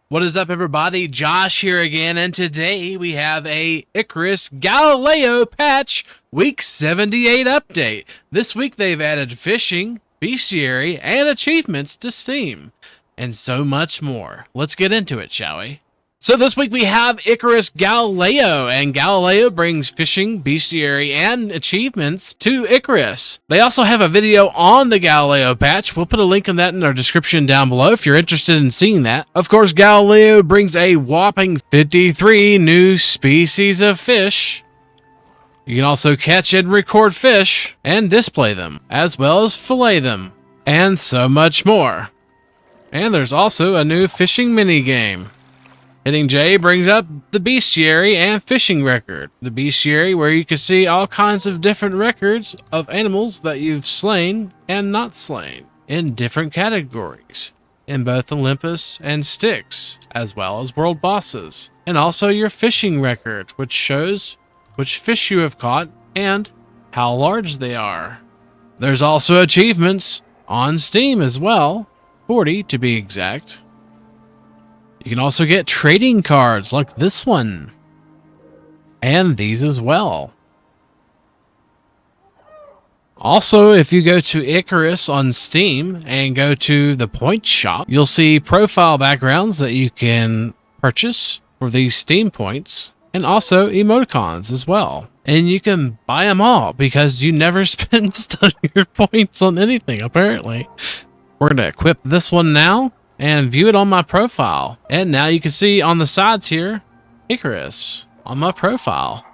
What is up, everybody? Josh here again, and today we have a Icarus Galileo patch week 78 update. This week they've added fishing, bestiary, and achievements to Steam, and so much more. Let's get into it, shall we? So this week we have Icarus Galileo, and Galileo brings fishing, bestiary, and achievements to Icarus. They also have a video on the Galileo patch. We'll put a link in that in our description down below if you're interested in seeing that. Of course, Galileo brings a whopping 53 new species of fish. You can also catch and record fish and display them, as well as fillet them, and so much more. And there's also a new fishing minigame. Hitting J brings up the bestiary and fishing record. The bestiary, where you can see all kinds of different records of animals that you've slain and not slain in different categories, in both Olympus and Styx, as well as world bosses. And also your fishing record, which shows which fish you have caught and how large they are. There's also achievements on Steam as well, 40 to be exact. You can also get trading cards like this one, and these as well. Also, if you go to Icarus on Steam and go to the point shop, you'll see profile backgrounds that you can purchase for these Steam points, and also emoticons as well. And you can buy them all because you never spend your points on anything, apparently. We're going to equip this one now and view it on my profile. And now you can see on the sides here, Icarus on my profile.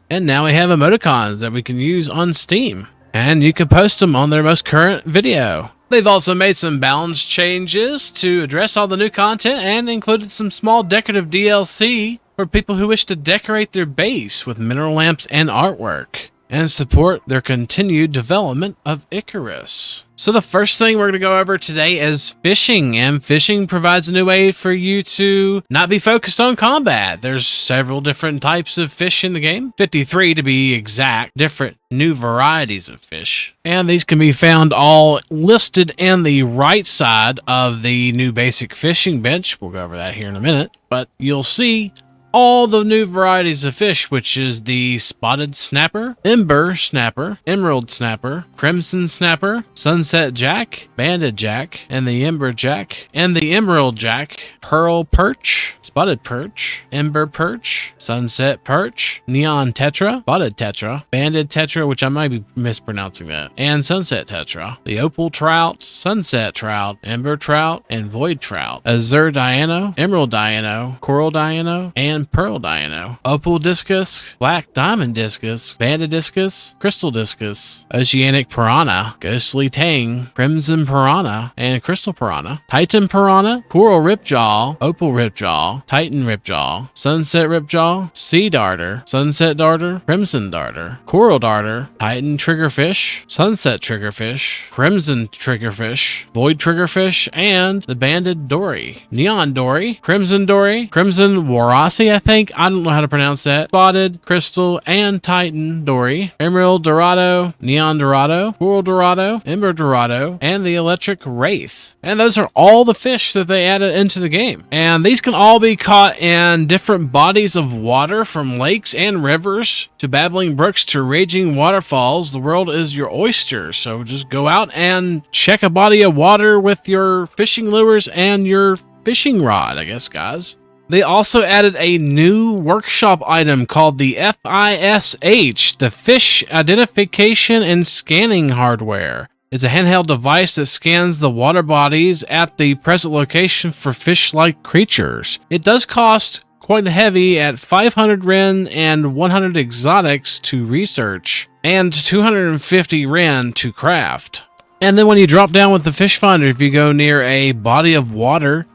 And now we have emoticons that we can use on Steam. And you can post them on their most current video. They've also made some balance changes to address all the new content and included some small decorative DLC for people who wish to decorate their base with mineral lamps and artwork, and support their continued development of Icarus. So the first thing we're going to go over today is fishing, and fishing provides a new way for you to not be focused on combat. There's several different types of fish in the game, 53 to be exact, different new varieties of fish. And these can be found all listed in the right side of the new basic fishing bench. We'll go over that here in a minute, but you'll see all the new varieties of fish, which is the spotted snapper, ember snapper, emerald snapper, crimson snapper, sunset jack, banded jack, and the ember jack, and the emerald jack, pearl perch, spotted perch, ember perch, sunset perch, neon tetra, spotted tetra, banded tetra, which I might be mispronouncing that, and sunset tetra, the opal trout, sunset trout, ember trout, and void trout, azure dino, emerald dino, coral dino, and pearl dino, opal discus, black diamond discus, banded discus, crystal discus, oceanic piranha, ghostly tang, crimson piranha, and crystal piranha, titan piranha, coral ripjaw, opal ripjaw, titan ripjaw, sunset ripjaw, sea darter, sunset darter, crimson darter, coral darter, titan triggerfish, sunset triggerfish, crimson triggerfish, void triggerfish, and the banded dory, neon dory, crimson warasi, I think. I don't know how to pronounce that. Spotted, crystal, and titan dory, emerald dorado, neon dorado, coral dorado, ember dorado, and the electric wraith. And those are all the fish that they added into the game. And these can all be caught in different bodies of water, from lakes and rivers to babbling brooks to raging waterfalls. The world is your oyster. So just go out and check a body of water with your fishing lures and your fishing rod, I guess, guys. They also added a new workshop item called the FISH, the Fish Identification and Scanning Hardware. It's a handheld device that scans the water bodies at the present location for fish-like creatures. It does cost quite heavy at 500 Ren and 100 exotics to research, and 250 Ren to craft. And then when you drop down with the fish finder, if you go near a body of water,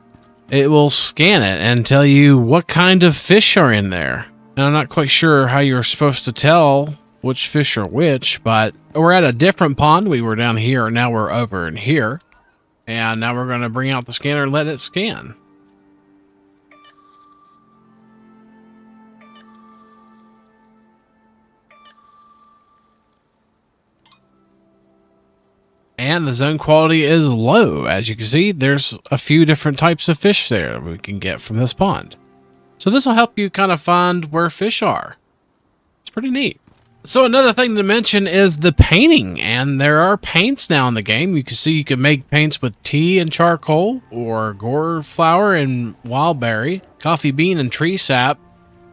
it will scan it and tell you what kind of fish are in there. And I'm not quite sure how you're supposed to tell which fish are which, but we're at a different pond. We were down here, and now we're over in here. And now we're going to bring out the scanner and let it scan. and the zone quality is low. As you can see, there's a few different types of fish there we can get from this pond. So this will help you kind of find where fish are. It's pretty neat. So another thing to mention is the painting, and there are paints now in the game. You can see you can make paints with tea and charcoal, or gore flower and wildberry, coffee bean and tree sap,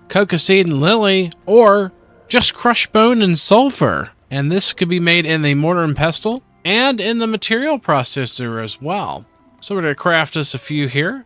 coca seed and lily, or just crushed bone and sulfur. And this could be made in the mortar and pestle and in the material processor as well. So we're going to craft us a few here.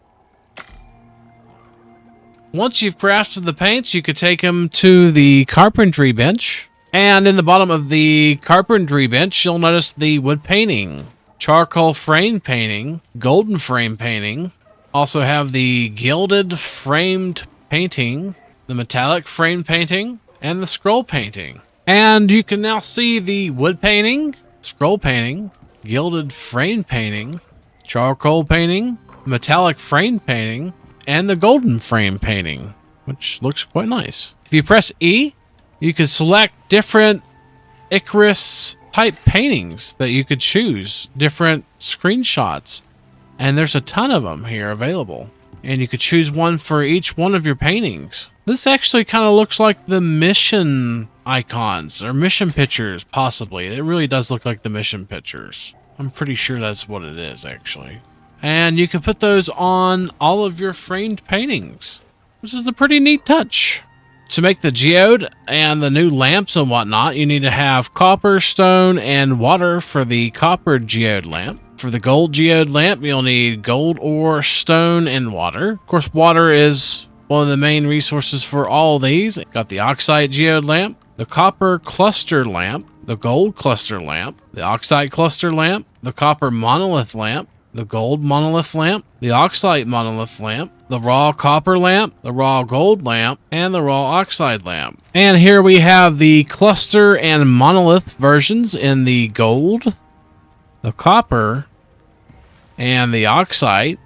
Once you've crafted the paints, you could take them to the carpentry bench. And in the bottom of the carpentry bench, you'll notice the wood painting, charcoal frame painting, golden frame painting. Also have the gilded framed painting, the metallic frame painting, and the scroll painting. And you can now see the wood painting, scroll painting, gilded frame painting, charcoal painting, metallic frame painting, and the golden frame painting, which looks quite nice. If you press E, you could select different Icarus type paintings that you could choose, different screenshots. And there's a ton of them here available. And you could choose one for each one of your paintings. This actually kind of looks like the mission icons or mission pictures, possibly. It really does look like the mission pictures. I'm pretty sure that's what it is, actually. And you can put those on all of your framed paintings, which is a pretty neat touch. To make the geode and the new lamps and whatnot, you need to have copper, stone, and water for the copper geode lamp. For the gold geode lamp, you'll need gold ore, stone, and water. Of course, water is one of the main resources for all these. Got the oxide geode lamp, the copper cluster lamp, the gold cluster lamp, the oxide cluster lamp, the copper monolith lamp, the gold monolith lamp, the oxide monolith lamp, the raw copper lamp, the raw gold lamp, and the raw oxide lamp. And here we have the cluster and monolith versions in the gold, the copper, and the oxide.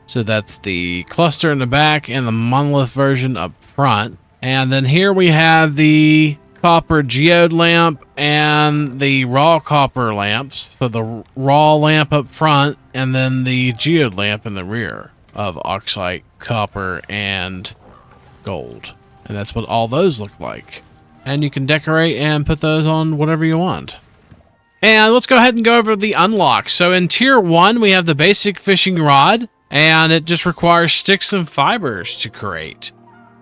So that's the cluster in the back and the monolith version up front. And then here we have the copper geode lamp and the raw copper lamps for the raw lamp up front, and then the geode lamp in the rear of oxide, copper, and gold. And that's what all those look like. And you can decorate and put those on whatever you want. And let's go ahead and go over the unlocks. So in tier 1, we have the basic fishing rod, and it just requires sticks and fibers to create.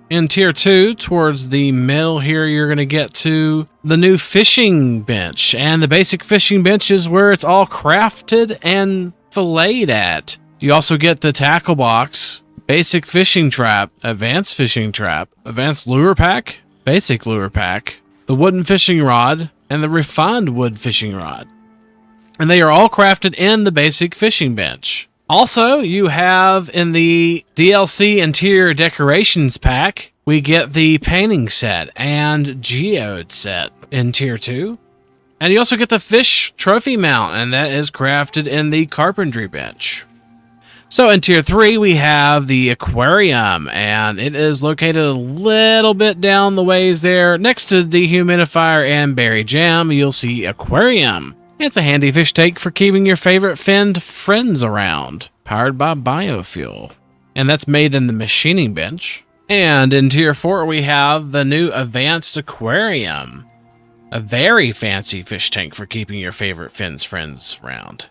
In tier 2, towards the middle here, you're going to get to the new fishing bench. And the basic fishing bench is where it's all crafted and filleted at. You also get the tackle box, basic fishing trap, advanced lure pack, basic lure pack, the wooden fishing rod, and the refined wood fishing rod. And they are all crafted in the basic fishing bench. Also, you have in the DLC interior decorations pack, we get the painting set and geode set in tier 2. And you also get the fish trophy mount, and that is crafted in the carpentry bench. So in tier 3, we have the aquarium, and it is located a little bit down the ways there. Next to dehumidifier and berry jam, you'll see aquarium. It's a handy fish tank for keeping your favorite finned friends around, powered by biofuel. And that's made in the machining bench. And in tier 4, we have the new advanced aquarium. A very fancy fish tank for keeping your favorite finned friends around.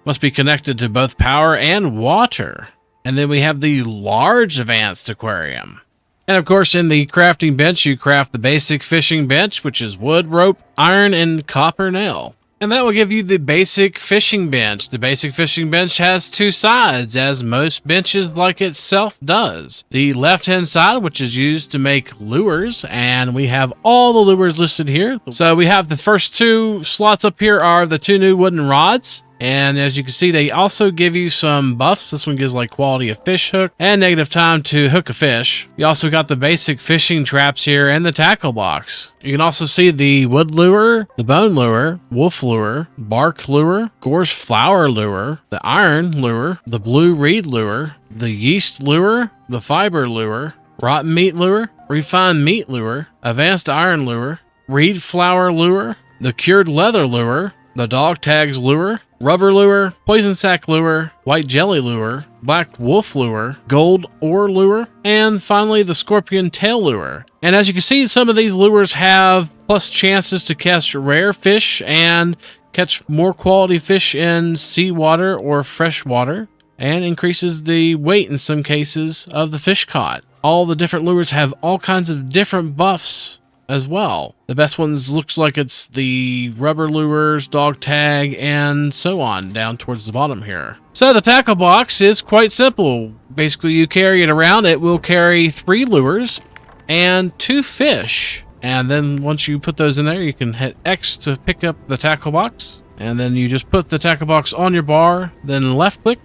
Must be connected to both power and water. And then we have the large advanced aquarium. And of course, in the crafting bench, you craft the basic fishing bench, which is wood, rope, iron, and copper nail. And that will give you the basic fishing bench. The basic fishing bench has two sides, as most benches like itself does. The left-hand side, which is used to make lures, and we have all the lures listed here. So we have the first two slots up here are the two new wooden rods. And as you can see, they also give you some buffs. This one gives like quality of fish hook and negative time to hook a fish. You also got the basic fishing traps here and the tackle box. You can also see the wood lure, the bone lure, wolf lure, bark lure, gorse flower lure, the iron lure, the blue reed lure, the yeast lure, the fiber lure, rotten meat lure, refined meat lure, advanced iron lure, reed flower lure, the cured leather lure, the dog tags lure, rubber lure, poison sac lure, white jelly lure, black wolf lure, gold ore lure, and finally the scorpion tail lure. And as you can see, some of these lures have plus chances to catch rare fish and catch more quality fish in seawater or fresh water, and increases the weight in some cases of the fish caught. All the different lures have all kinds of different buffs as well. The best ones looks like it's the rubber lures, dog tag, and so on down towards the bottom here. So the tackle box is quite simple. Basically, you carry it around. It will carry 3 lures and 2 fish. And then once you put those in there, you can hit X to pick up the tackle box. And then you just put the tackle box on your bar, then left click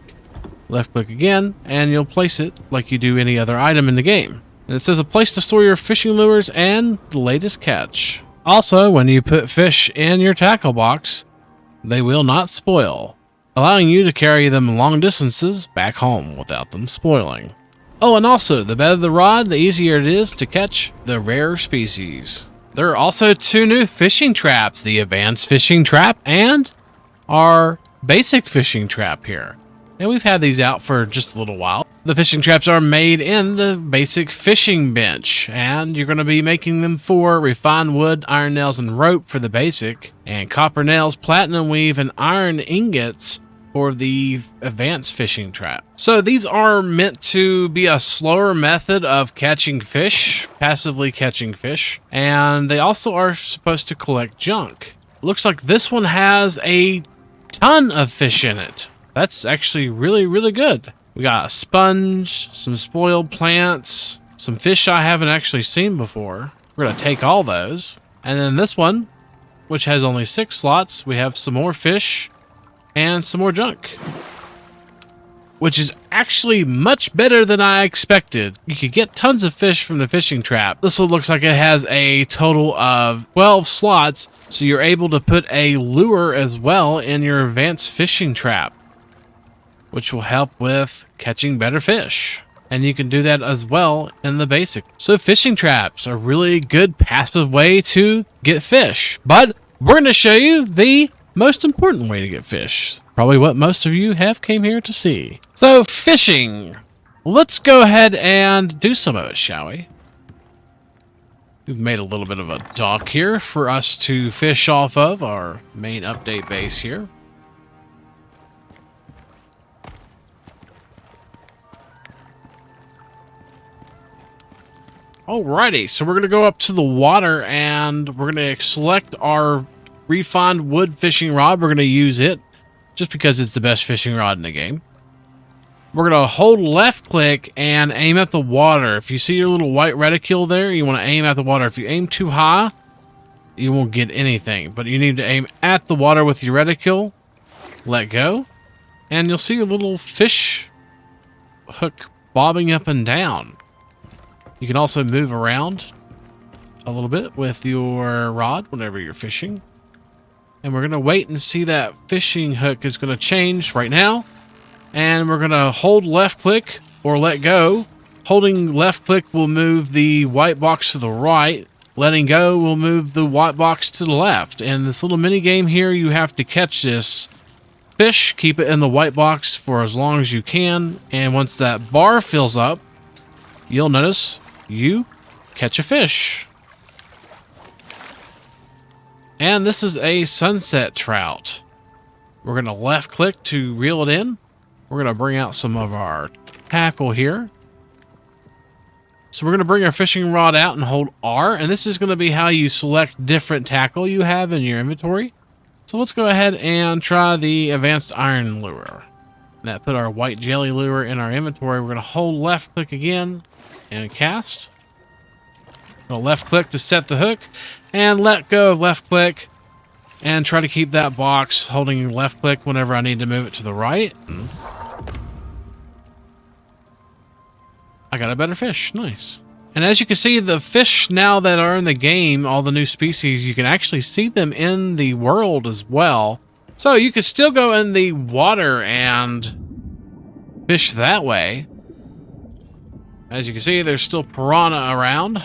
again, and you'll place it like you do any other item in the game. And it says a place to store your fishing lures and the latest catch. Also, when you put fish in your tackle box, they will not spoil, allowing you to carry them long distances back home without them spoiling. Oh, and also, the better the rod, the easier it is to catch the rare species. There are also 2 new fishing traps, the advanced fishing trap and our basic fishing trap here. And we've had these out for just a little while. The fishing traps are made in the basic fishing bench, and you're going to be making them for refined wood, iron nails, and rope for the basic, and copper nails, platinum weave, and iron ingots for the advanced fishing trap. So these are meant to be a slower method of catching fish, passively catching fish, and they also are supposed to collect junk. Looks like this one has a ton of fish in it. That's actually really, really good. We got a sponge, some spoiled plants, some fish I haven't actually seen before. We're going to take all those. And then this one, which has only 6 slots, we have some more fish and some more junk, which is actually much better than I expected. You could get tons of fish from the fishing trap. This one looks like it has a total of 12 slots, so you're able to put a lure as well in your advanced fishing trap, which will help with catching better fish. And you can do that as well in the basic. So fishing traps are a really good passive way to get fish. But we're going to show you the most important way to get fish. Probably what most of you have came here to see. So fishing. Let's go ahead and do some of it, shall we? We've made a little bit of a dock here for us to fish off of, our main update base here. Alrighty, so we're going to go up to the water and we're going to select our refined wood fishing rod. We're going to use it just because it's the best fishing rod in the game. We're going to hold left click and aim at the water. If you see your little white reticule there, you want to aim at the water. If you aim too high, you won't get anything. But you need to aim at the water with your reticule. Let go. And you'll see a little fish hook bobbing up and down. You can also move around a little bit with your rod whenever you're fishing. And we're going to wait and see that fishing hook is going to change right now. And we're going to hold left click or let go. Holding left click will move the white box to the right. Letting go will move the white box to the left. And this little mini game here, you have to catch this fish, keep it in the white box for as long as you can. And once that bar fills up, you'll notice you catch a fish. And this is a sunset trout. We're going to left click to reel it in. We're going to bring out some of our tackle here. So we're going to bring our fishing rod out and hold R. And this is going to be how you select different tackle you have in your inventory. So let's go ahead and try the advanced iron lure. That put our white jelly lure in our inventory. We're going to hold left click again and cast. Left click to set the hook and let go of left click and try to keep that box holding left click whenever I need to move it to the right. I got a better fish. Nice. And as you can see, the fish now that are in the game, all the new species, you can actually see them in the world as well. So you could still go in the water and fish that way. As you can see, there's still piranha around.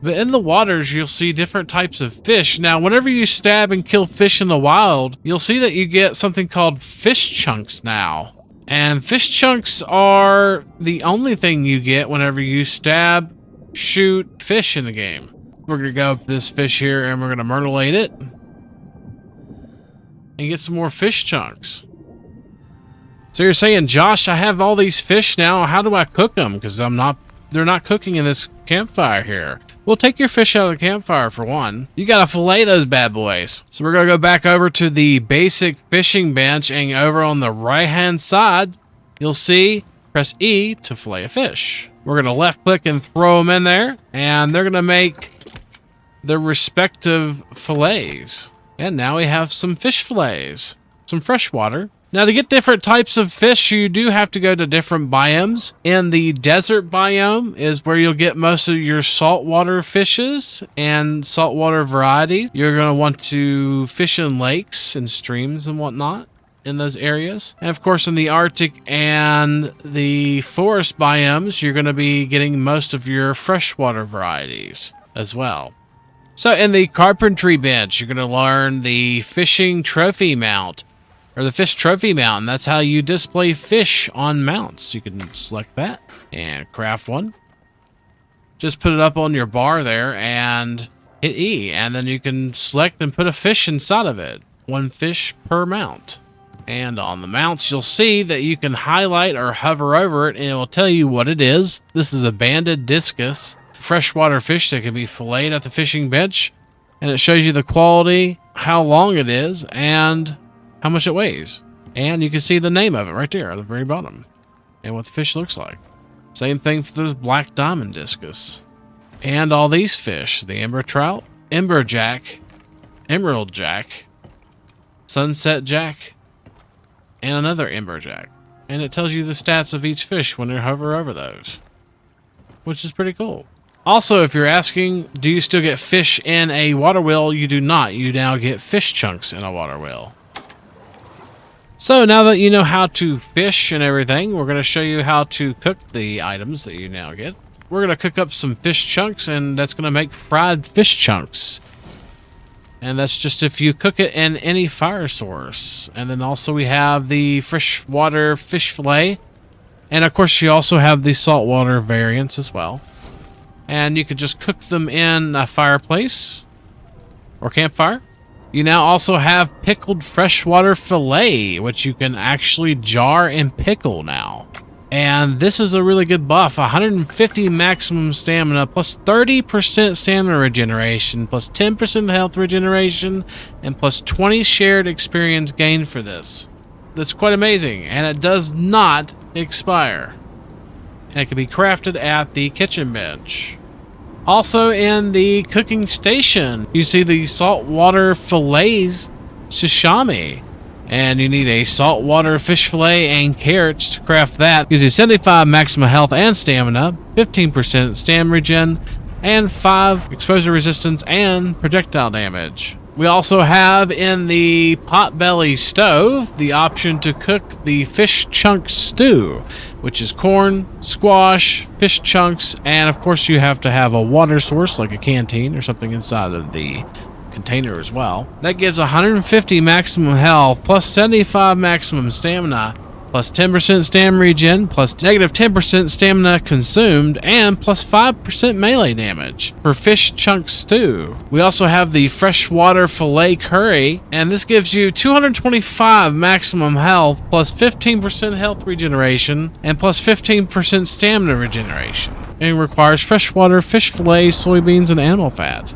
But in the waters, you'll see different types of fish. Now, whenever you stab and kill fish in the wild, you'll see that you get something called fish chunks now. And fish chunks are the only thing you get whenever you stab, shoot fish in the game. We're going to go up to this fish here and we're going to myrtlate it. And get some more fish chunks. So you're saying, Josh, I have all these fish now. How do I cook them? Because they're not cooking in this campfire here. Well, take your fish out of the campfire for one. You gotta fillet those bad boys. So we're gonna go back over to the basic fishing bench, and over on the right hand side, you'll see press E to fillet a fish. We're gonna left click and throw them in there, and they're gonna make their respective fillets. And now we have some fish fillets, some fresh water. Now, to get different types of fish, you do have to go to different biomes. In the desert biome is where you'll get most of your saltwater fishes and saltwater varieties. You're going to want to fish in lakes and streams and whatnot in those areas. And of course, in the Arctic and the forest biomes, you're going to be getting most of your freshwater varieties as well. So in the carpentry bench, you're going to learn the fishing trophy mount, or the fish trophy mount, and that's how you display fish on mounts. You can select that and craft one. Just put it up on your bar there and hit E, and then you can select and put a fish inside of it. One fish per mount. And on the mounts, you'll see that you can highlight or hover over it, and it will tell you what it is. This is a banded discus, freshwater fish that can be filleted at the fishing bench, and it shows you the quality, how long it is, and how much it weighs. And you can see the name of it right there at the very bottom and what the fish looks like. Same thing for the black diamond discus. And all these fish, the ember trout, ember jack, emerald jack, sunset jack, and another ember jack. And it tells you the stats of each fish when you hover over those, which is pretty cool. Also, if you're asking, do you still get fish in a water wheel? You do not. You now get fish chunks in a water wheel. So now that you know how to fish and everything, we're going to show you how to cook the items that you now get. We're going to cook up some fish chunks, and that's going to make fried fish chunks. And that's just if you cook it in any fire source. And then also we have the freshwater fish fillet. And of course you also have the saltwater variants as well. And you could just cook them in a fireplace or campfire. You now also have pickled freshwater fillet, which you can actually jar and pickle now. And this is a really good buff. 150 maximum stamina, plus 30% stamina regeneration, plus 10% health regeneration, and plus 20 shared experience gained for this. That's quite amazing, and it does not expire. And it can be crafted at the kitchen bench. Also in the cooking station, you see the saltwater fillets sashimi. And you need a saltwater fish fillet and carrots to craft that. Gives you 75 maximum health and stamina, 15% stam regen, and 5 exposure resistance and projectile damage. We also have in the potbelly stove the option to cook the fish chunk stew, which is corn, squash, fish chunks, and of course you have to have a water source like a canteen or something inside of the container as well. That gives 150 maximum health, plus 75 maximum stamina, plus 10% stam regen, plus negative 10% stamina consumed, and plus 5% melee damage for fish chunk stew. We also have the freshwater fillet curry, and this gives you 225 maximum health, plus 15% health regeneration, and plus 15% stamina regeneration. And it requires freshwater fish fillet, soybeans, and animal fat.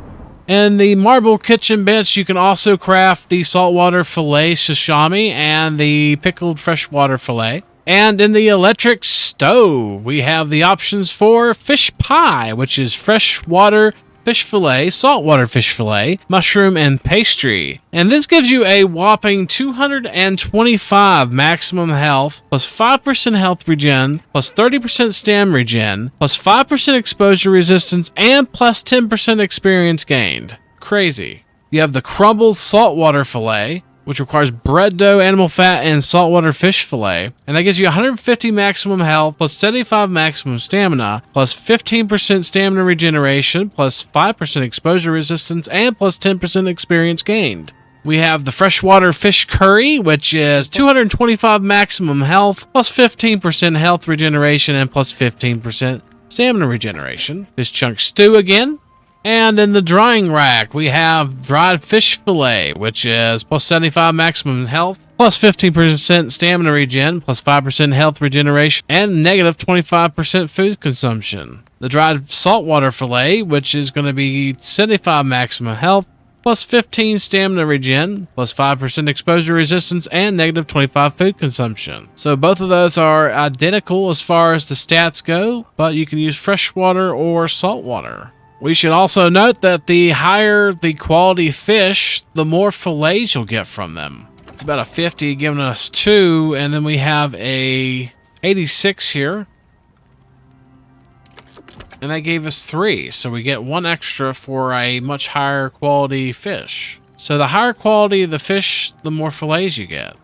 In the marble kitchen bench, you can also craft the saltwater fillet sashimi and the pickled freshwater fillet. And in the electric stove, we have the options for fish pie, which is freshwater fish fillet, saltwater fish fillet, mushroom, and pastry. And this gives you a whopping 225 maximum health, plus 5% health regen, plus 30% stam regen, plus 5% exposure resistance, and plus 10% experience gained. Crazy. You have the crumbled saltwater fillet, which requires bread dough, animal fat, and saltwater fish fillet. And that gives you 150 maximum health, plus 75 maximum stamina, plus 15% stamina regeneration, plus 5% exposure resistance, and plus 10% experience gained. We have the freshwater fish curry, which is 225 maximum health, plus 15% health regeneration, and plus 15% stamina regeneration. Fish chunk stew again. And in the drying rack, we have dried fish fillet, which is plus 75 maximum health, plus 15% stamina regen, plus 5% health regeneration, and negative 25% food consumption. The dried saltwater fillet, which is going to be 75 maximum health, plus 15 stamina regen, plus 5% exposure resistance, and negative 25 food consumption. So both of those are identical as far as the stats go, but you can use freshwater or saltwater. We should also note that the higher the quality fish, the more fillets you'll get from them. It's about a 50, giving us 2, and then we have a 86 here. And that gave us 3, so we get 1 extra for a much higher quality fish. So the higher quality of the fish, the more fillets you get.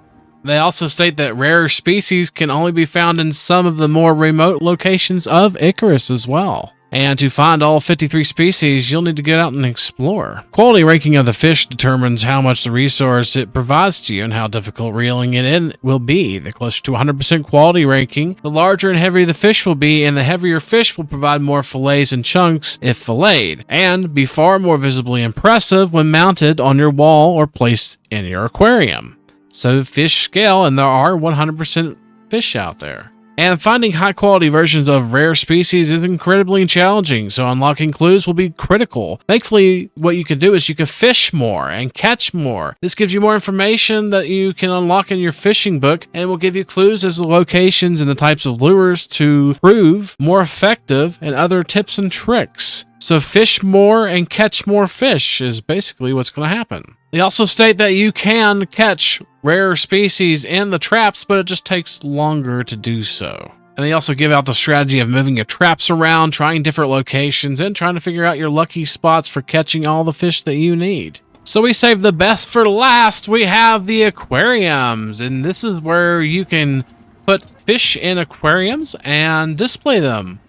They also state that rare species can only be found in some of the more remote locations of Icarus as well. And to find all 53 species, you'll need to get out and explore. Quality ranking of the fish determines how much the resource it provides to you and how difficult reeling it in will be. The closer to 100% quality ranking, the larger and heavier the fish will be, and the heavier fish will provide more fillets and chunks if filleted, and be far more visibly impressive when mounted on your wall or placed in your aquarium. So fish scale, and there are 100% fish out there. And finding high-quality versions of rare species is incredibly challenging, so unlocking clues will be critical. Thankfully, what you can do is you can fish more and catch more. This gives you more information that you can unlock in your fishing book, and will give you clues as to locations and the types of lures to prove more effective, and other tips and tricks. So fish more and catch more fish is basically what's going to happen. They also state that you can catch rare species in the traps, but it just takes longer to do so. And they also give out the strategy of moving your traps around, trying different locations, and trying to figure out your lucky spots for catching all the fish that you need. So we saved the best for last. We have the aquariums, and this is where you can put fish in aquariums and display them.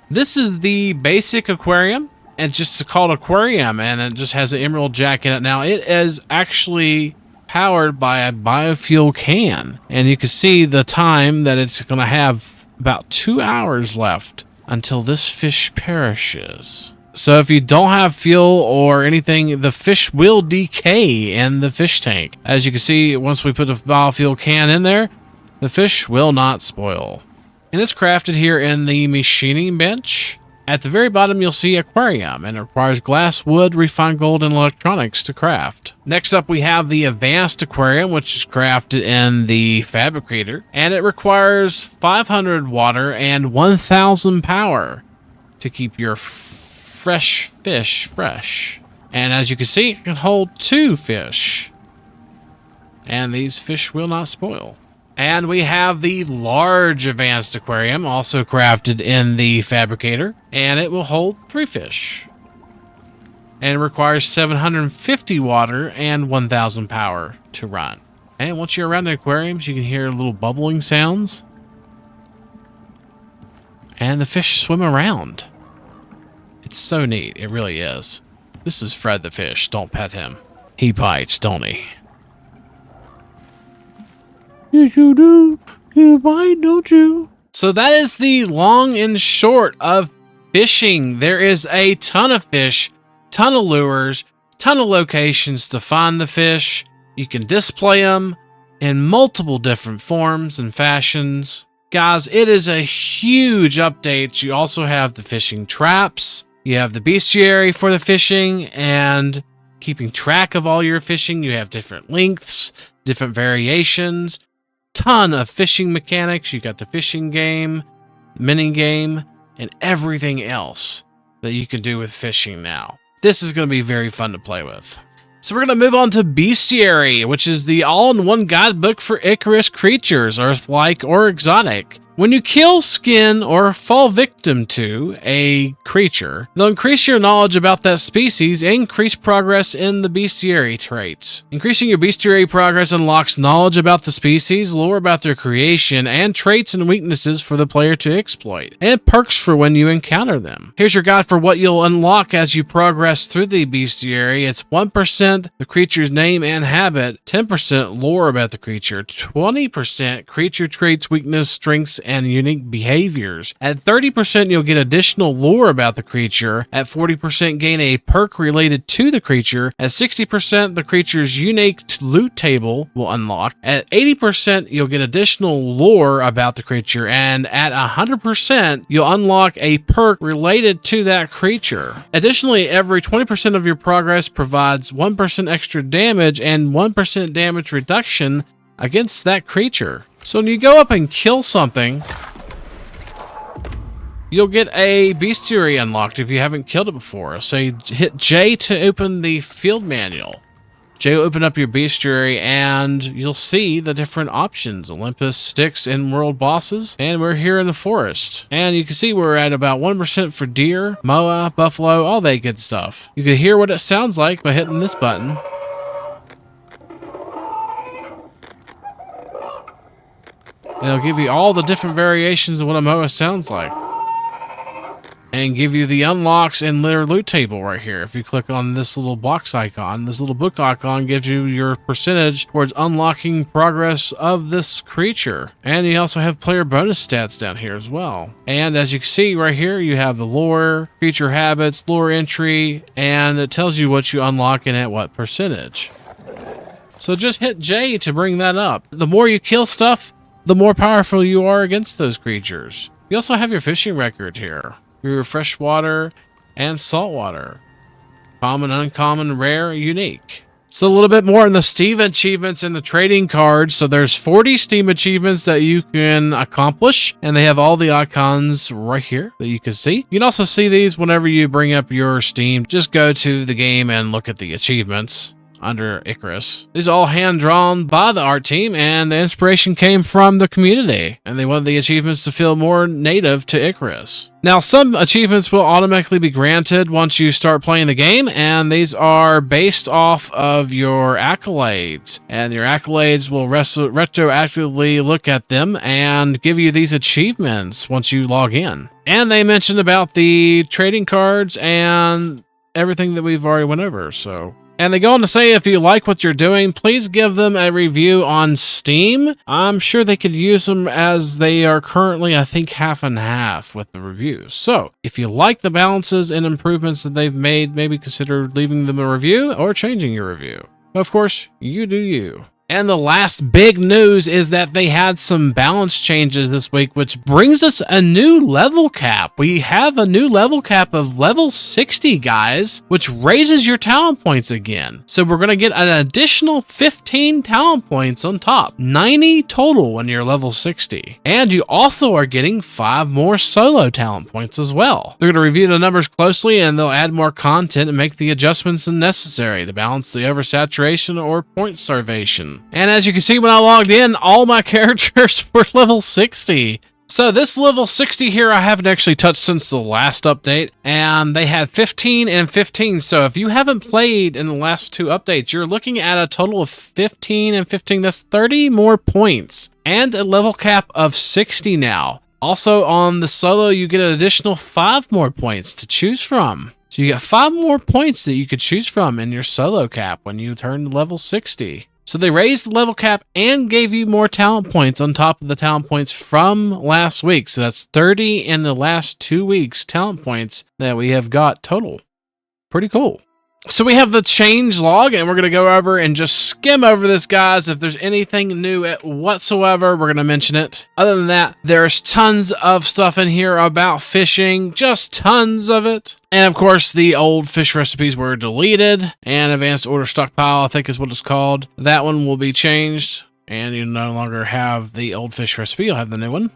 This is the basic aquarium. It's just called aquarium, and it just has an emerald jack in it. Now, it is actually powered by a biofuel can, and you can see the time that it's going to have about 2 hours left until this fish perishes. So if you don't have fuel or anything, the fish will decay in the fish tank. As you can see, once we put the biofuel can in there, the fish will not spoil. And it's crafted here in the machining bench. At the very bottom, you'll see aquarium, and it requires glass, wood, refined gold, and electronics to craft. Next up, we have the advanced aquarium, which is crafted in the fabricator, and it requires 500 water and 1000 power to keep your fresh fish fresh. And as you can see, it can hold 2 fish, and these fish will not spoil. And we have the large advanced aquarium, also crafted in the fabricator, and it will hold 3 fish. And it requires 750 water and 1000 power to run. And once you're around the aquariums, you can hear little bubbling sounds. And the fish swim around. It's so neat, it really is. This is Fred the fish, don't pet him. He bites, don't he? Yes, you do. You bite, don't you? So that is the long and short of fishing. There is a ton of fish, ton of lures, ton of locations to find the fish. You can display them in multiple different forms and fashions. Guys, it is a huge update. You also have the fishing traps. You have the bestiary for the fishing and keeping track of all your fishing. You have different lengths, different variations. Ton of fishing mechanics. You got the fishing game, mini game, and everything else that you can do with fishing now. This is going to be very fun to play with. So we're going to move on to Bestiary, which is the all-in-one guidebook for Icarus creatures, Earth-like or exotic. When you kill, skin, or fall victim to a creature, they'll increase your knowledge about that species and increase progress in the Bestiary traits. Increasing your Bestiary progress unlocks knowledge about the species, lore about their creation, and traits and weaknesses for the player to exploit, and perks for when you encounter them. Here's your guide for what you'll unlock as you progress through the Bestiary. It's 1% the creature's name and habit, 10% lore about the creature, 20% creature traits, weakness, strengths, and unique behaviors. At 30%, you'll get additional lore about the creature. At 40%, gain a perk related to the creature. At 60%, the creature's unique loot table will unlock. At 80%, you'll get additional lore about the creature. And at 100%, you'll unlock a perk related to that creature. Additionally, every 20% of your progress provides 1% extra damage and 1% damage reduction against that creature. So when you go up and kill something, you'll get a Bestiary unlocked if you haven't killed it before. So hit J to open the field manual. J will open up your Bestiary and you'll see the different options: Olympus, Styx, and World Bosses. And we're here in the forest. And you can see we're at about 1% for deer, moa, buffalo, all that good stuff. You can hear what it sounds like by hitting this button. And it'll give you all the different variations of what a moa sounds like. And give you the unlocks in their loot table right here. If you click on this little box icon, this little book icon gives you your percentage towards unlocking progress of this creature. And you also have player bonus stats down here as well. And as you can see right here, you have the lore, creature habits, lore entry, and it tells you what you unlock and at what percentage. So just hit J to bring that up. The more you kill stuff, the more powerful you are against those creatures. You also have your fishing record here. Your freshwater and saltwater. Common, uncommon, rare, unique. So a little bit more in the Steam achievements and the trading cards. So there's 40 Steam achievements that you can accomplish. And they have all the icons right here that you can see. You can also see these whenever you bring up your Steam. Just go to the game and look at the achievements under Icarus. These are all hand-drawn by the art team, and the inspiration came from the community, and they wanted the achievements to feel more native to Icarus. Now, some achievements will automatically be granted once you start playing the game, and these are based off of your accolades, and your accolades will retroactively look at them and give you these achievements once you log in. And they mentioned about the trading cards and everything that we've already went over, so... And they go on to say, if you like what you're doing, please give them a review on Steam. I'm sure they could use them, as they are currently, I think, half and half with the reviews. So if you like the balances and improvements that they've made, maybe consider leaving them a review or changing your review. Of course, you do you. And the last big news is that they had some balance changes this week, which brings us a new level cap. We have a new level cap of level 60, guys, which raises your talent points again. So we're going to get an additional 15 talent points on top, 90 total when you're level 60. And you also are getting 5 more solo talent points as well. They're going to review the numbers closely, and they'll add more content and make the adjustments necessary to balance the oversaturation or point starvation. And as you can see, when I logged in, all my characters were level 60. So this level 60 here, I haven't actually touched since the last update, and they had 15 and 15. So if you haven't played in the last 2 updates, you're looking at a total of 15 and 15. That's 30 more points and a level cap of 60 now. Also on the solo, you get an additional 5 more points to choose from. So you get 5 more points that you could choose from in your solo cap when you turn level 60. So they raised the level cap and gave you more talent points on top of the talent points from last week. So that's 30 in the last 2 weeks talent points that we have got total. Pretty cool. So we have the change log, and we're going to go over and just skim over this, guys. If there's anything new whatsoever, we're going to mention it. Other than that, there's tons of stuff in here about fishing, just tons of it. And of course, the old fish recipes were deleted, and advanced order stockpile, I think is what it's called. That one will be changed, and you no longer have the old fish recipe. You'll have the new one.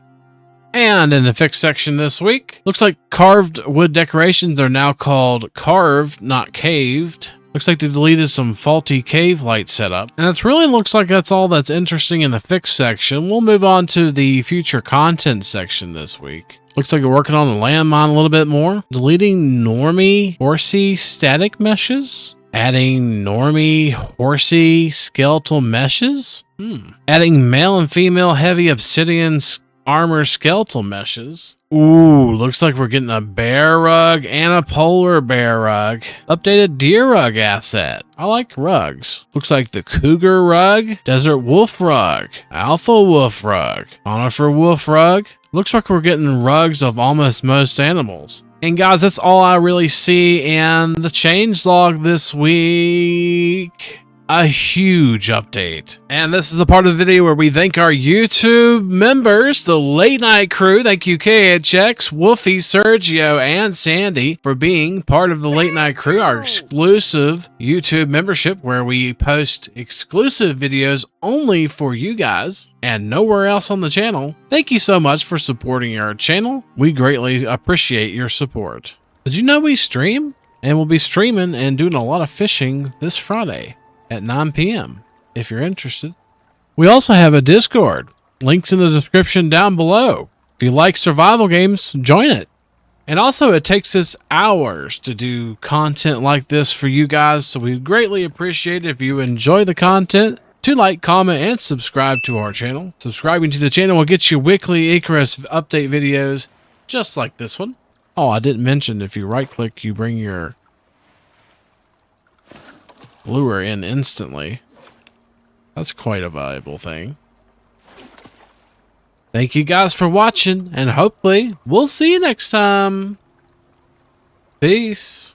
And in the fix section this week, looks like carved wood decorations are now called carved, not caved. Looks like they deleted some faulty cave light setup. And it really looks like that's all that's interesting in the fix section. We'll move on to the future content section this week. Looks like we're working on the landmine a little bit more. Deleting normie horsey static meshes. Adding normie horsey skeletal meshes. Adding male and female heavy obsidian armor skeletal meshes. Ooh, looks like we're getting a bear rug and a polar bear rug. Updated deer rug asset. I like rugs. Looks like the cougar rug, desert wolf rug, alpha wolf rug, conifer wolf rug. Looks like we're getting rugs of almost most animals. And guys, that's all I really see in the changelog this week. A huge update. And this is the part of the video where we thank our YouTube members, the late night crew. Thank you KHX, Wolfie, Sergio, and Sandy for being part of the late night crew, our exclusive YouTube membership where we post exclusive videos only for you guys and nowhere else on the channel. Thank you so much for supporting our channel. We greatly appreciate your support. Did you know we stream? And we'll be streaming and doing a lot of fishing this Friday at 9 p.m. if you're interested. We also have a Discord. Links in the description down below. If you like survival games, join it. And also, it takes us hours to do content like this for you guys, so we greatly appreciate it if you enjoy the content to like, comment, and subscribe to our channel. Subscribing to the channel will get you weekly Icarus update videos just like this one. Oh, I didn't mention if you right-click, you bring your lure in instantly. That's quite a valuable thing. Thank you guys for watching, and hopefully we'll see you next time. Peace.